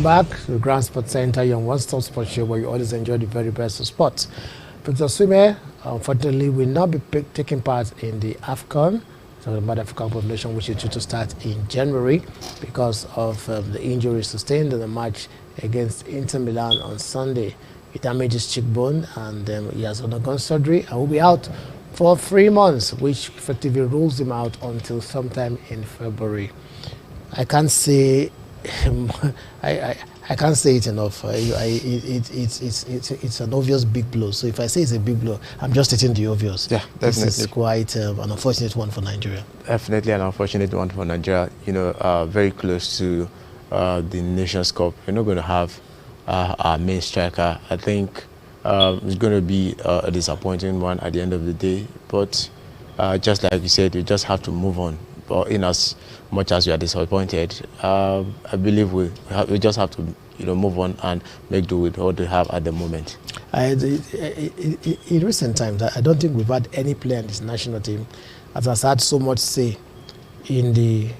back to the Grand Sport Center, your one-stop sports show where you always enjoy the very best of sports. Victor Swimmer, unfortunately, will not be taking part in the AFCON, so the African Cup of Nations, which is due to start in January because of the injury sustained in the match against Inter Milan on Sunday. He damaged his cheekbone and he has undergone surgery and will be out for 3 months, which effectively rules him out until sometime in February. I can't say I can't say it enough. It's an obvious big blow. So if I say it's a big blow, I'm just stating the obvious. Yeah, definitely. This is quite an unfortunate one for Nigeria. Definitely an unfortunate one for Nigeria. You know, very close to the Nations Cup. We're not going to have our main striker. I think it's going to be a disappointing one at the end of the day. But just like you said, you just have to move on. But in as much as you are disappointed, I believe we just have to move on and make do with what we have at the moment. In recent times, I don't think we've had any player in this national team that has had so much say in the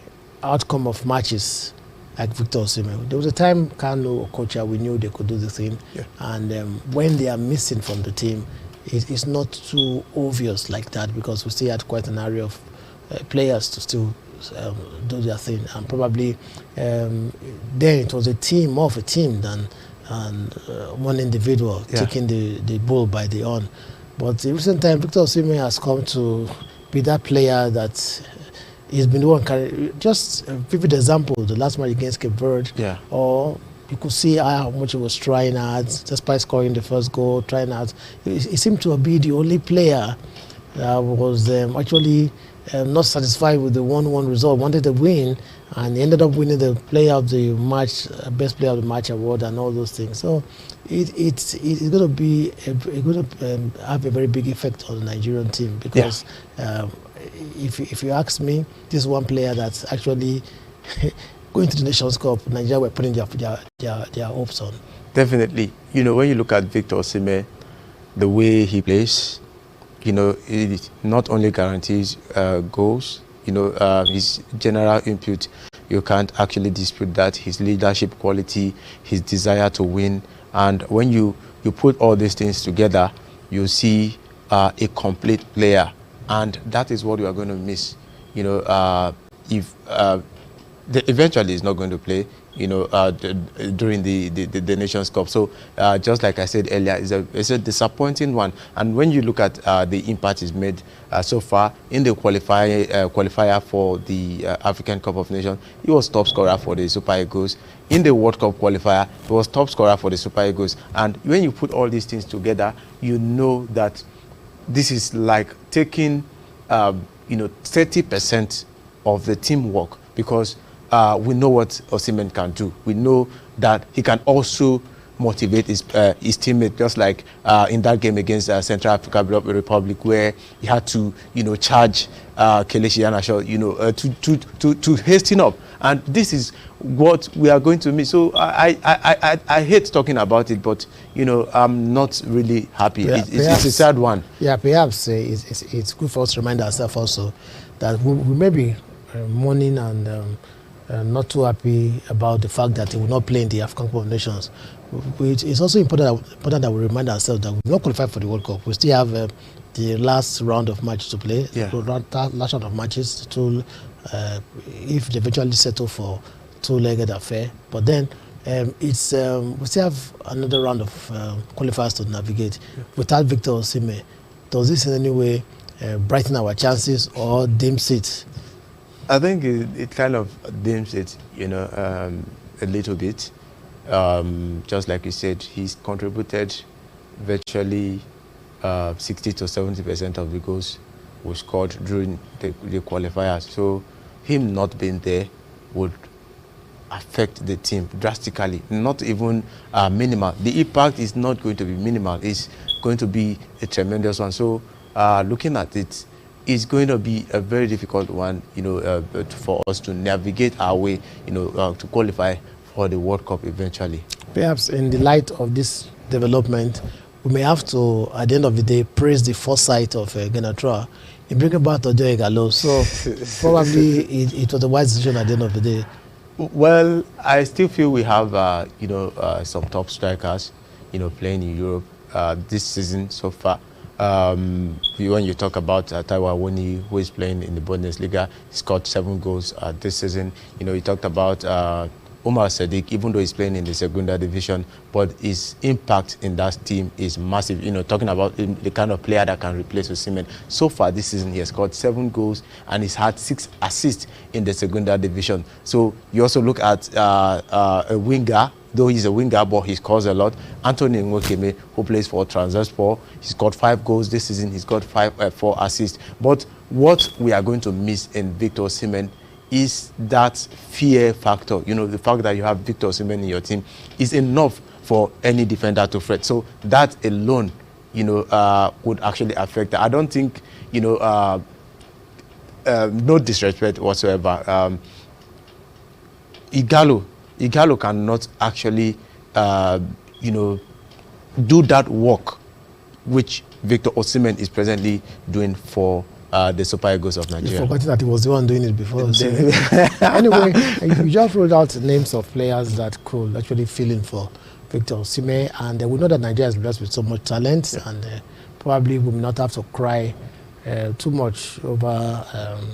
outcome of matches like Victor Osimhen. There was a time Kano or Kocha, we knew they could do the thing. Yeah. And when they are missing from the team, it's not too obvious like that because we still had quite an area of players to still do their thing, and probably then it was a team, more of a team than one individual taking the bull by the horn. But in recent time, Victor Osimhen has come to be that player that he's been the one carrying. Just a vivid example, the last match against Cape Verde, or you could see how much he was trying out, despite scoring the first goal, trying out. He seemed to be the only player that was actually not satisfied with the 1-1 result, wanted to win, and he ended up winning the player of the match, best player of the match award, and all those things. So it's going to be have a very big effect on the Nigerian team because if you ask me, this is one player that's actually going to the Nations Cup. Nigeria were putting their hopes on. Definitely, when you look at Victor Osimhen, the way he plays, it not only guarantees goals, his general input, you can't actually dispute that, his leadership quality, his desire to win. And when you put all these things together, you see a complete player. And that is what you are going to miss. If eventually he's not going to play, during the Nations Cup. So just like I said earlier, it's a disappointing one. And when you look at the impact he's made so far in the qualifier for the African Cup of Nations, he was top scorer for the Super Eagles. In the World Cup qualifier, he was top scorer for the Super Eagles. And when you put all these things together, you know that this is like taking 30% of the teamwork, because we know what Osimhen can do. We know that he can also motivate his teammate, just like in that game against Central African Republic, where he had to, charge Kelechi Iheanacho, to hasten up. And this is what we are going to miss. So I hate talking about it, but I'm not really happy. Yeah, it's a sad one. Yeah, perhaps it's good for us to remind ourselves also that we may be mourning and not too happy about the fact that he will not play in the African Cup of Nations. It's also important that we remind ourselves that we've not qualified for the World Cup. We still have the last round of matches to play. Yeah. Last round of matches to, if they eventually settle for two-legged affair. But then we still have another round of qualifiers to navigate. Yeah. Without Victor Osimhen, does this in any way brighten our chances or dims it? I think it kind of dims it, a little bit. Just like you said, he's contributed virtually 60 to 70% of the goals we scored during the qualifiers. So him not being there would affect the team drastically, not even minimal. The impact is not going to be minimal. It's going to be a tremendous one. So looking at it, it's going to be a very difficult one, for us to navigate our way, to qualify for the World Cup eventually. Perhaps in the light of this development, we may have to, at the end of the day, praise the foresight of Genatroa in bringing back Ojo Igalo. So probably it was a wise decision at the end of the day. Well, I still feel we have, some top strikers, playing in Europe this season so far. When you talk about Taiwo Awoniyi, who is playing in the Bundesliga, he scored 7 goals this season. You talked about Omar Sadiq, even though he's playing in the Segunda division, but his impact in that team is massive. Talking about the kind of player that can replace Osimhen. So far this season, he has scored 7 goals and he's had 6 assists in the Segunda division. So you also look at a winger, though he's a winger, but he scores a lot. Anthony Nwokeme, who plays for Grande Sport, he's got 5 goals this season. He's got 4 assists. But what we are going to miss in Victor Osimhen is that fear factor. The fact that you have Victor Osimhen in your team is enough for any defender to fret. So that alone, would actually affect that. I don't think, no disrespect whatsoever. Igalo cannot actually, do that work which Victor Osimhen is presently doing for the Super Eagles of Nigeria. You forgot that he was the one doing it before. So. Anyway, you just rolled out names of players that could actually fill in for Victor Osimhen, and we know that Nigeria is blessed with so much talent, and probably we will not have to cry too much over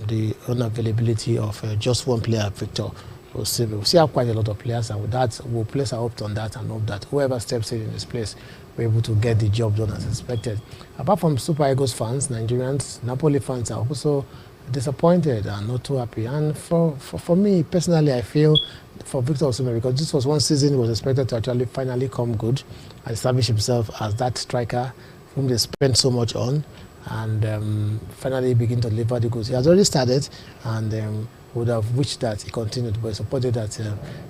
the unavailability of just one player, Victor Osimhen. We see have quite a lot of players, and with that, we'll place our hopes on that and hope that whoever steps in this place will be able to get the job done as expected. Apart from Super Eagles fans, Nigerians, Napoli fans are also disappointed and not too happy. And for me personally, I feel for Victor Osimhen, because this was one season he was expected to actually finally come good and establish himself as that striker whom they spent so much on, and finally begin to deliver the goods. He has already started, and would have wished that he continued, but supported that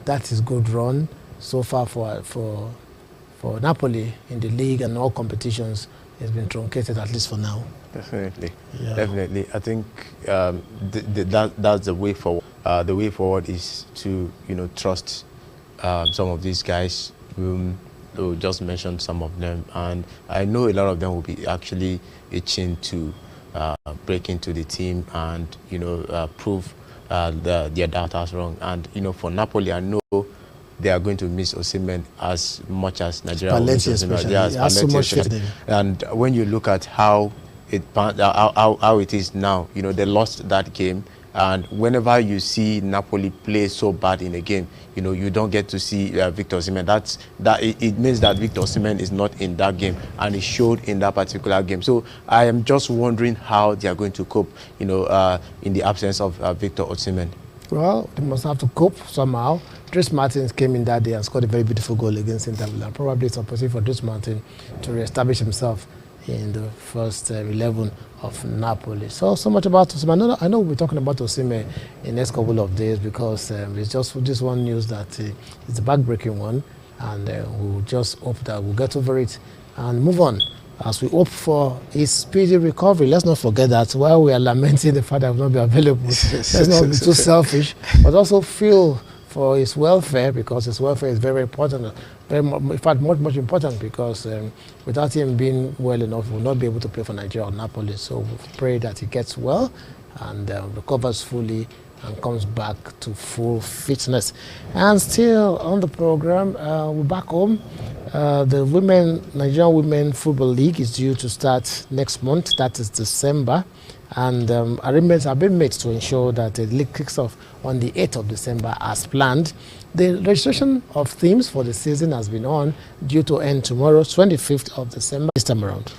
that is good run so far for Napoli in the league and all competitions has been truncated, at least for now. Definitely, yeah. Definitely. I think that's the way forward. The way forward is to trust some of these guys. We'll just mention some of them, and I know a lot of them will be actually itching to break into the team and prove their doubters wrong. And for Napoli, I know they are going to miss Osimhen as much as Nigeria will miss Osimhen. Yes, so much faith in him. And when you look at how it is now, they lost that game, and whenever you see Napoli play so bad in a game, you don't get to see Victor Osimhen. It means that Victor Osimhen is not in that game, and it showed in that particular game. So I am just wondering how they are going to cope, in the absence of Victor Osimhen. Well, they must have to cope somehow. Dries Mertens came in that day and scored a very beautiful goal against Inter Milan. Probably it's opportunity for Dries Mertens to re-establish himself in the first 11 of Napoli. So much about Osimhen. I know we'll be talking about Osimhen in the next couple of days, because it's just this one news that it's a back-breaking one, and we'll just hope that we'll get over it and move on as we hope for his speedy recovery. Let's not forget that while we are lamenting the fact that he will not be available, let's not be too selfish, but also feel for his welfare, because his welfare is very important. In fact, much important, because without him being well enough, he will not be able to play for Nigeria or Napoli. So we pray that he gets well and recovers fully and comes back to full fitness. And still on the program, we're back home. The Nigerian Women Football League is due to start next month, that is December. And arrangements have been made to ensure that the league kicks off on the 8th of December as planned. The registration of teams for the season has been on, due to end tomorrow, 25th of December, this time around.